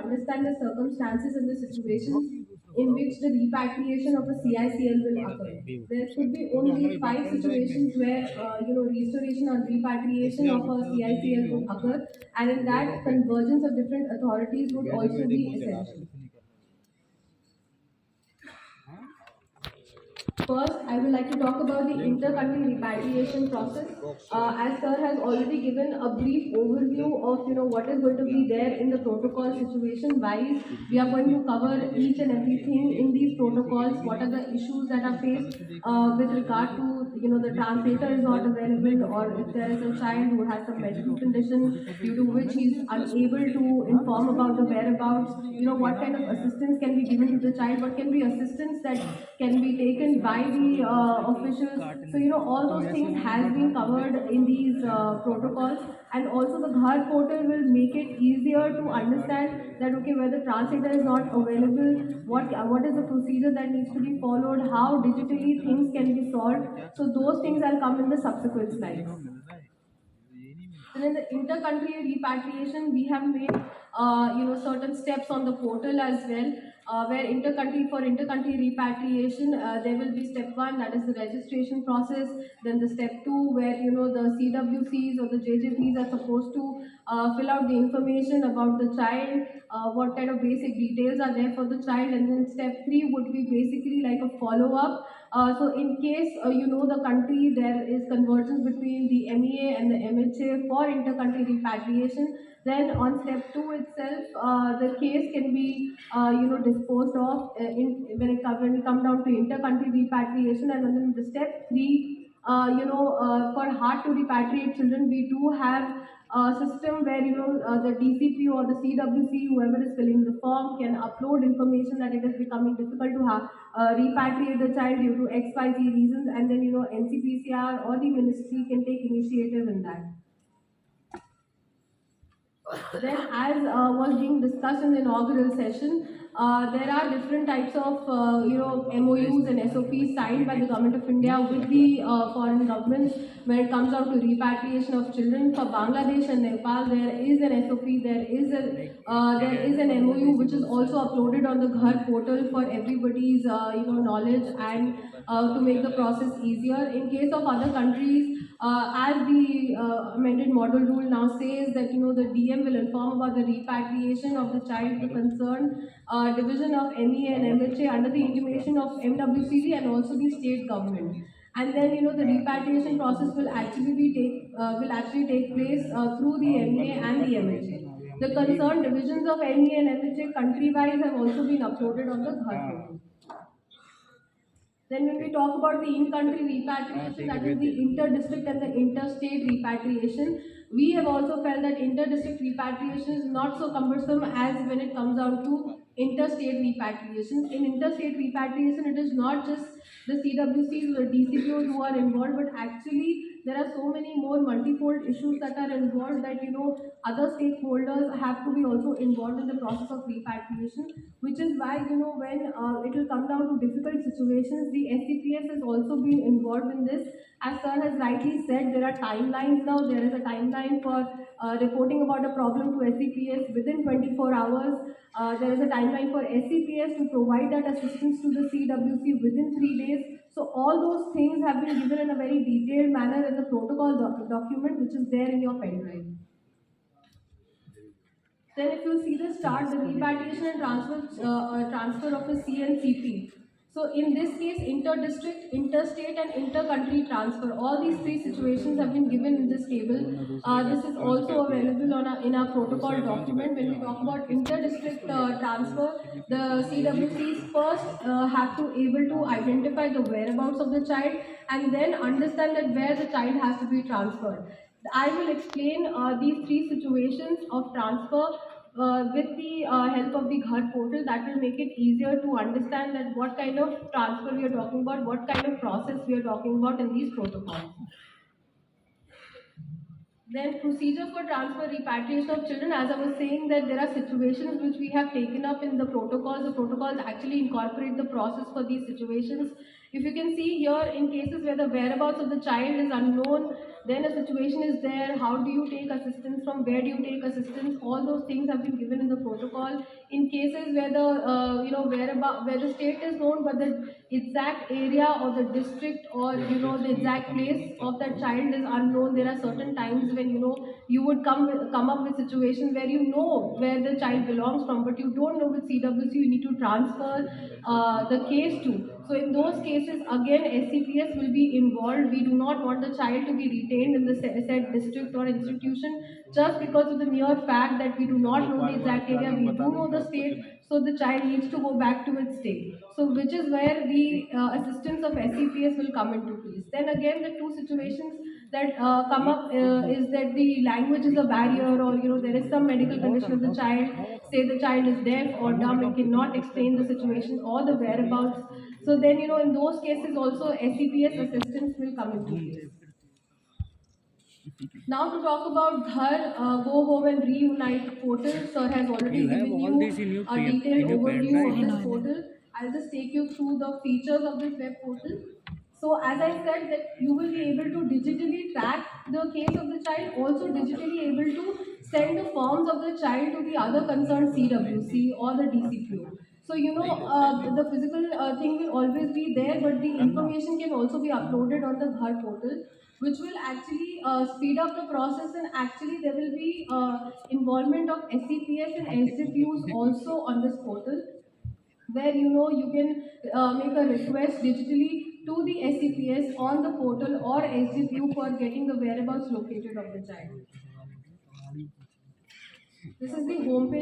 understand the circumstances and the situations in which the repatriation of a CICL will occur. There could be only 5 situations where restoration or repatriation of a CICL would occur, and in that convergence of different authorities would also be essential. First, I would like to talk about the inter-country repatriation process. As Sir has already given a brief overview of what is going to be there in the protocol situation wise, we are going to cover each and everything in these protocols. What are the issues that are faced with regard to the translator is not available, or if there is a child who has some medical condition due to which he is unable to inform about the whereabouts. What kind of assistance can be given to the child? What can be assistance that can be taken by the officials? So all those things has been covered in these protocols, and also the Ghar portal will make it easier to understand that okay, where the translator is not available, what is the procedure that needs to be followed, how digitally things can be solved. So those things will come in the subsequent slides. And in the inter-country repatriation, we have made certain steps on the portal as well. Where inter-country repatriation, there will be step 1, that is the registration process. Then the step 2, where the CWCs or the JJPs are supposed to fill out the information about the child, what kind of basic details are there for the child, and then step 3 would be basically like a follow-up. So in case the country, there is convergence between the MEA and the MHA for inter-country repatriation, then on step 2 itself, the case can be disposed of when we come down to inter-country repatriation. And then the step 3, for hard to repatriate children, we do have a system where the DCP or the CWC, whoever is filling the form, can upload information that it is becoming difficult to have repatriate the child due to XYZ reasons, and then NCPCR or the ministry can take initiative in that. Then, as was being discussed in the inaugural session, there are different types of MOUs and SOPs signed by the government of India with the foreign governments when it comes out to repatriation of children. For Bangladesh and Nepal, there is an SOP, there is an MOU which is also uploaded on the Ghar portal for everybody's knowledge and to make the process easier. In case of other countries, as the amended model rule now says that the DM will inform about the repatriation of the child to concerned division of MEA and MHA under the intimation of MWCD and also the state government. And then the repatriation process will actually take place through the MEA and the MHA. The concerned divisions of MEA and MHA country-wise have also been uploaded on the Ghar portal. Then when we talk about the in-country repatriation, that is the inter-district and the interstate repatriation, we have also felt that inter-district repatriation is not so cumbersome as when it comes down to interstate repatriation. In interstate repatriation, it is not just the CWCs or the DCPOs who are involved, but actually there are so many more multifold issues that are involved that other stakeholders have to be also involved in the process of repatriation, which is why when it will come down to difficult situations, the SCPS has also been involved in this. As Sir has rightly said, there are timelines now. There is a timeline for reporting about a problem to SCPS within 24 hours. There is a timeline for SCPS to provide that assistance to the CWC within 3 days. So all those things have been given in a very detailed manner in the protocol document, which is there in your pen drive. Then if you see the start, the repatriation and transfer of a CNCP. So in this case, inter-district, interstate and inter-country transfer, all these 3 situations have been given in this table. This is also available in our protocol document. When we talk about inter-district transfer, the CWCs first have to able to identify the whereabouts of the child and then understand that where the child has to be transferred. I will explain these 3 situations of transfer with the help of the Ghar portal. That will make it easier to understand that what kind of transfer we are talking about, what kind of process we are talking about in these protocols. Then procedure for transfer repatriation of children, as I was saying that there are situations which we have taken up in the protocols. The protocols actually incorporate the process for these situations. If you can see here, in cases where the whereabouts of the child is unknown, then a situation is there, how do you take assistance, from where do you take assistance, all those things have been given in the protocol. In cases where the whereabout where the state is known but the exact area or the district or the exact place of that child is unknown, there are certain times when you would come up with situations where where the child belongs from, but you don't know which CWC you need to transfer the case to. So in those cases, again, SCPS will be involved. We do not want the child to be retained in the said district or institution just because of the mere fact that we do not know the exact area. We do know the state, so the child needs to go back to its state. So which is where the assistance of SCPS will come into place. Then again, the two situations that come up is that the language is a barrier, or there is some medical condition of the child, say the child is deaf or dumb and cannot explain the situation or the whereabouts. So then in those cases also SCPS assistance will come into place. Now to talk about Ghar, Go Home and Reunite portal, sir has already given you a detailed overview of this portal. I'll just take you through the features of this web portal. So as I said that you will be able to digitally track the case of the child, also digitally able to send the forms of the child to the other concerned CWC or the DCPO. So the physical thing will always be there, but the information can also be uploaded on the Ghar portal, which will actually speed up the process, and actually there will be involvement of SCPS and SCPUs also on this portal, where you can make a request digitally to the SCPS on the portal or SGPU for getting the whereabouts located of the child. This is the homepage.